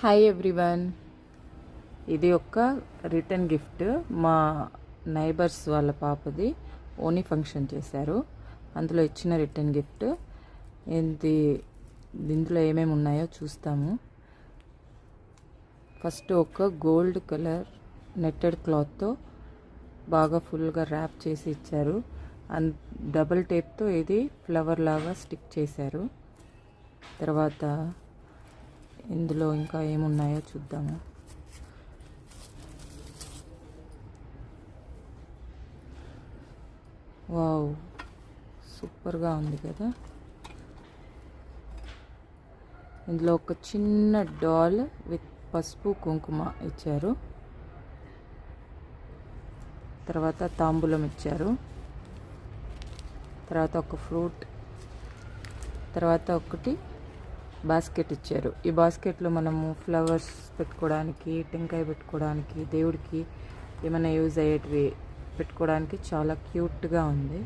Hi everyone. ఇది ఒక return gift. మా నైబర్స్ వాళ్ళ పాపది ఓనీ ఫంక్షన్ చేశారు, అందులో ఇచ్చిన రిటర్న్ గిఫ్ట్. ఇందులో ఏమేమి ఉన్నాయో చూస్తాము. ఫస్ట్ ఒక గోల్డ్ కలర్ నెట్టెడ్ క్లాత్తో బాగా ఫుల్గా ర్యాప్ చేసి ఇచ్చారు. డబుల్ టేప్తో ఇది ఫ్లవర్ లాగా స్టిక్ చేశారు. తర్వాత ఇందులో ఇంకా ఏమున్నాయో చూద్దాము. వావ్, సూపర్గా ఉంది కదా. ఇందులో ఒక చిన్న డాల్ విత్ పసుపు కుంకుమ ఇచ్చారు. తర్వాత తాంబూలం ఇచ్చారు. తర్వాత ఒక ఫ్రూట్. తర్వాత ఒకటి బాస్కెట్ ఇచ్చారు. ఈ బాస్కెట్లో మనము ఫ్లవర్స్ పెట్టుకోవడానికి, టెంకాయ పెట్టుకోవడానికి, దేవుడికి ఏమైనా యూజ్ అయ్యేటివి పెట్టుకోవడానికి చాలా క్యూట్గా ఉంది.